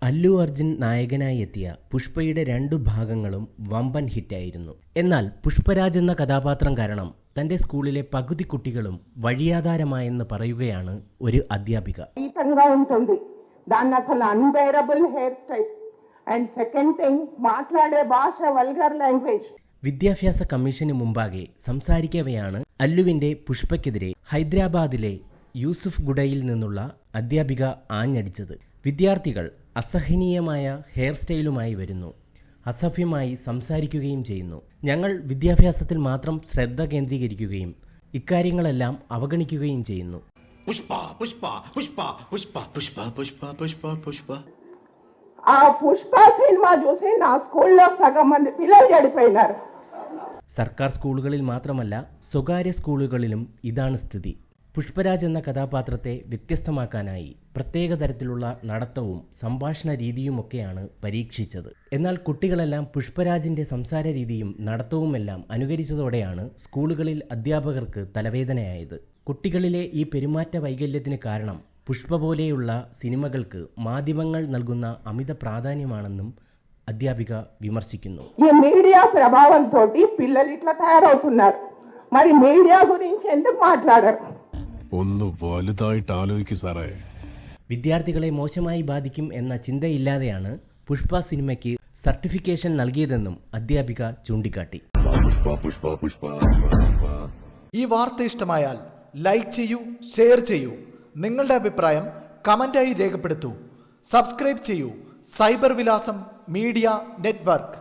അല്ലു അർജുൻ നായകനായി എത്തിയ പുഷ്പയുടെ 2 ഭാഗങ്ങളും വമ്പൻ ഹിറ്റായിരുന്നു. എന്നാൽ പുഷ്പരാജ് എന്ന കഥാപാത്രം കാരണം തന്റെ സ്കൂളിലെ പകുതി കുട്ടികളും വഴിയാധാരമായെന്ന് പറയുകയാണ് ഒരു അധ്യാപിക. വിദ്യാഭ്യാസ കമ്മീഷന് മുമ്പാകെ സംസാരിക്കവെയാണ് അല്ലുവിന്റെ പുഷ്പയ്ക്കെതിരെ ഹൈദരാബാദിലെ യൂസുഫ് ഗുഡയിൽ നിന്നുള്ള അധ്യാപിക ആഞ്ഞടിച്ചത്. വിദ്യാർത്ഥികൾ അസഹനീയമായ ഹെയർ സ്റ്റൈലുമായി വരുന്നു, അസഭ്യമായി സംസാരിക്കുകയും ചെയ്യുന്നു. ഞങ്ങൾ വിദ്യാഭ്യാസത്തിൽ മാത്രം ശ്രദ്ധ കേന്ദ്രീകരിക്കുകയും ഇക്കാര്യങ്ങളെല്ലാം അവഗണിക്കുകയും ചെയ്യുന്നു. പുഷ്പ പുഷ്പ പുഷ്പ പുഷ്പ പുഷ്പ പുഷ്പ പുഷ്പ പുഷ്പ ఆ పుష్ప సినిమా చూసి నా స్కూల్లో సగం మంది పిల్లలు చెడిపోయినారు. സർക്കാർ സ്കൂളുകളിൽ മാത്രമല്ല സ്വകാര്യ സ്കൂളുകളിലും ഇതാണ് സ്ഥിതി. പുഷ്പരാജ് എന്ന കഥാപാത്രത്തെ വ്യത്യസ്തമാക്കാനായി പ്രത്യേക തരത്തിലുള്ള നടത്തവും സംഭാഷണ രീതിയുമൊക്കെയാണ് പരീക്ഷിച്ചത്. എന്നാൽ കുട്ടികളെല്ലാം പുഷ്പരാജിന്റെ സംസാര രീതിയും നടത്തവുമെല്ലാം അനുകരിച്ചതോടെയാണ് സ്കൂളുകളിൽ അധ്യാപകർക്ക് തലവേദനയായത്. കുട്ടികളിലെ ഈ പെരുമാറ്റ വൈകല്യത്തിന് കാരണം പുഷ്പ പോലെയുള്ള സിനിമകൾക്ക് മാധ്യമങ്ങൾ നൽകുന്ന അമിത പ്രാധാന്യമാണെന്നും അധ്യാപിക വിമർശിക്കുന്നു. ഈ മീഡിയ ప్రభావంతో పిల్లలు ఇట్లా తయారవుతున్నారు. మరి మీడియా గురించి ఎందుకు మాట్లాడరు? ഒന്ന് വലുതായിട്ട് ആലോചിക്കു സാറേ. വിദ്യാർത്ഥികളെ മോശമായി ബാധിക്കും എന്ന ചിന്തയില്ലാതെയാണ് പുഷ്പ സിനിമയ്ക്ക് സർട്ടിഫിക്കേഷൻ നൽകിയതെന്നും അധ്യാപിക ചൂണ്ടിക്കാട്ടി. ഈ വാർത്ത ഇഷ്ടമായാൽ ലൈക്ക് ചെയ്യൂ, ഷെയർ ചെയ്യൂ. നിങ്ങളുടെ അഭിപ്രായം കമന്റായി രേഖപ്പെടുത്തൂ. സബ്സ്ക്രൈബ് ചെയ്യൂ സൈബർ വിലാസം മീഡിയ നെറ്റ്വർക്ക്.